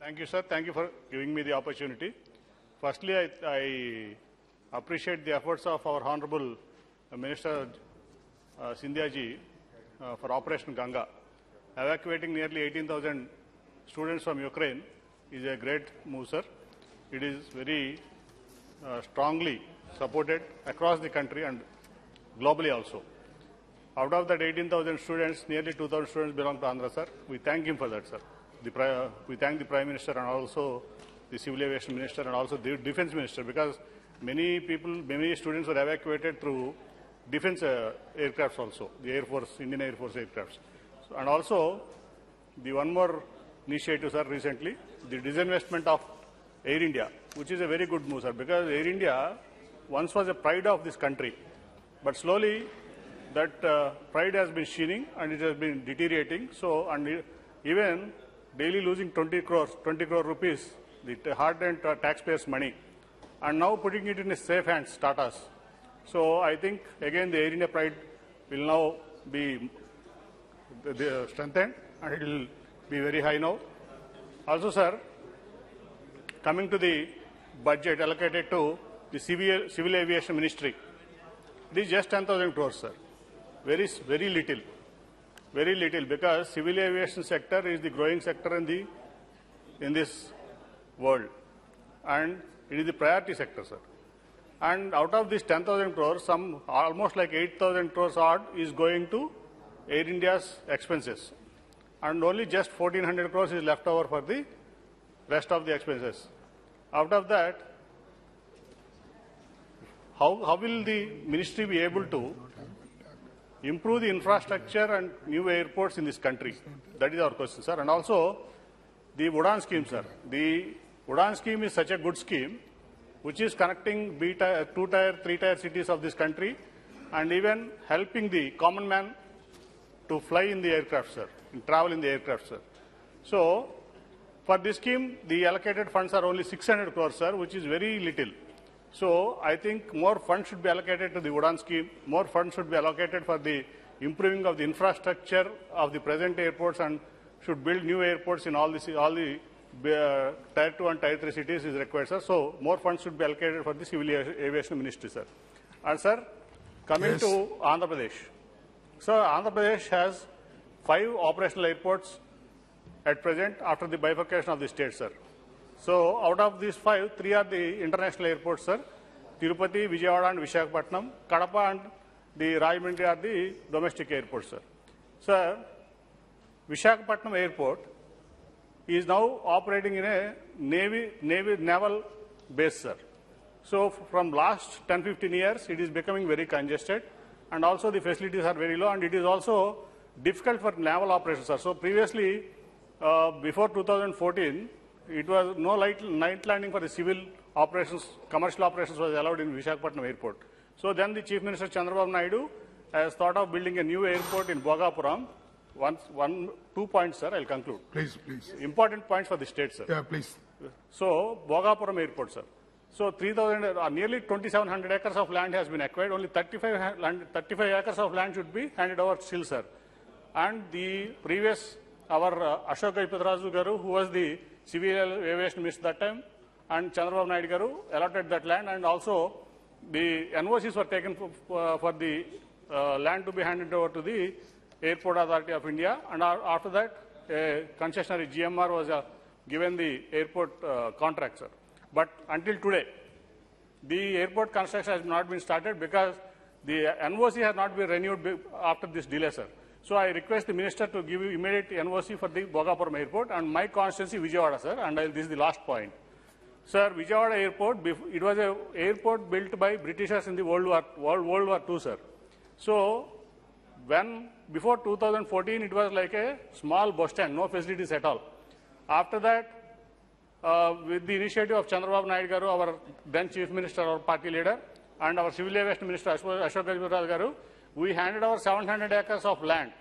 Thank you, sir. Thank you for giving me the opportunity. Firstly, I appreciate the efforts of our Honorable Minister Sindhya ji for Operation Ganga. Evacuating nearly 18,000 students from Ukraine is a great move, sir. It is very strongly supported across the country and globally also. Out of that 18,000 students, nearly 2,000 students belong to Andhra, sir. We thank him for that, sir. We thank the Prime Minister and also the Civil Aviation Minister and also the Defence Minister, because many students were evacuated through defence aircrafts also, the Air Force, Indian Air Force aircrafts. So, and also, the one more initiative, sir, recently, the disinvestment of Air India, which is a very good move, sir, because Air India once was a pride of this country, but slowly that pride has been sheening and it has been deteriorating. So, and even daily losing 20 crore rupees, the hard-earned taxpayers' money, and now putting it in a safe hands, Tatas. So I think again the Air India pride will now be strengthened and it will be very high now. Also, sir, coming to the budget allocated to the Civil Aviation Ministry, it is just 10,000 crores, sir. Very little, because civil aviation sector is the growing sector in this world, and it is the priority sector, sir. And out of this 10,000 crores, some almost like 8,000 crores odd is going to Air India's expenses, and only just 1,400 crores is left over for the rest of the expenses. Out of that, how will the ministry be able to improve the infrastructure and new airports in this country? That is our question, sir. And also, the Udan scheme, sir. The Udan scheme is such a good scheme, which is connecting two-tier, three-tier cities of this country, and even helping the common man to fly in the aircraft, sir, and travel in the aircraft, sir. So, for this scheme, the allocated funds are only 600 crores, sir, which is very little. So, I think more funds should be allocated to the Udan scheme, more funds should be allocated for the improving of the infrastructure of the present airports, and should build new airports in all the Tier 2 and Tier 3 cities is required, sir. So, more funds should be allocated for the Civil Aviation Ministry, sir. And, sir, coming to Andhra Pradesh. So, Andhra Pradesh has 5 operational airports at present after the bifurcation of the state, sir. So, out of these 5, 3 are the international airports, sir. Tirupati, Vijayawada and Visakhapatnam, Kadapa and the Rajahmundry are the domestic airports, sir. Sir, Visakhapatnam airport is now operating in a naval base, sir. So, from last 10-15 years, it is becoming very congested, and also the facilities are very low, and it is also difficult for naval operations, sir. So, previously, before 2014, it was no night landing for the civil operations, commercial operations was allowed in Visakhapatnam airport. So then the Chief Minister Chandrababu Naidu has thought of building a new airport in Bhogapuram. 2 points, sir, I'll conclude. Please. Important points for the state, sir. Yeah, please. So, Bhogapuram airport, sir. So, nearly 2,700 acres of land has been acquired. Only 35 acres of land should be handed over still, sir. And the previous, our Ashok Gajapathraju Garu, who was the Civil Aviation Minister that time, and Chandrababu Naidu Garu allotted that land, and also the NOCs were taken for the land to be handed over to the Airport Authority of India, and after that, a concessionary GMR was given the airport contract, sir. But until today, the airport construction has not been started because the NOC has not been renewed after this delay, sir. So I request the minister to give you immediate NOC for the Bhogapuram airport, and my constituency Vijayawada, sir, and this is the last point. Sir, Vijayawada airport, it was an airport built by Britishers in the World War II, sir. So, before 2014, it was like a small bus stand, no facilities at all. After that, with the initiative of Chandrababu Naidu Garu, our then Chief Minister, our party leader, and our Civil Aviation Minister, Ashok Gajapathraju Garu, we handed over 700 acres of land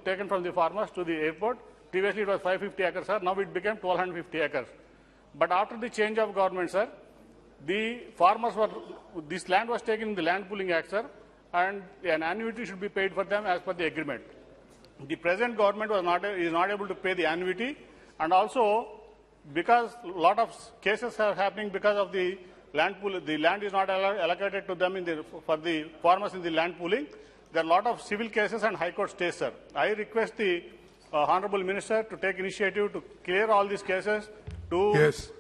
taken from the farmers to the airport. Previously, it was 550 acres, sir. Now it became 1,250 acres. But after the change of government, sir, the farmers this land was taken in the Land Pooling Act, sir, and an annuity should be paid for them as per the agreement. The present government is not able to pay the annuity, and also because a lot of cases are happening because of the land pool. The land is not allocated to them for the farmers in the land pooling. There are a lot of civil cases and High Court stays, sir. I request the Honorable Minister to take initiative to clear all these cases, to Yes.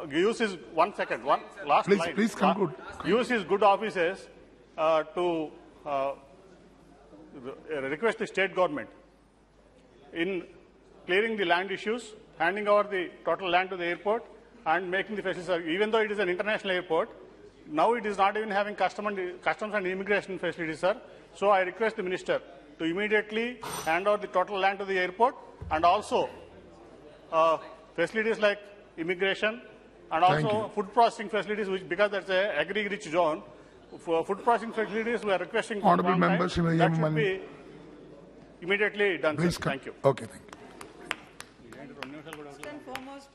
use his last Please, line. please conclude. Use his good offices to request the state government in clearing the land issues, handing over the total land to the airport and making the facilities. Even though it is an international airport, now it is not even having customs and immigration facilities, sir. So I request the minister to immediately hand over the total land to the airport, and also facilities like immigration and also food processing facilities, which, because that's a agri-rich zone, for food processing facilities we are requesting Honorable members, that should be immediately done. Please, Sir. Thank you. Okay, thank you. First and foremost,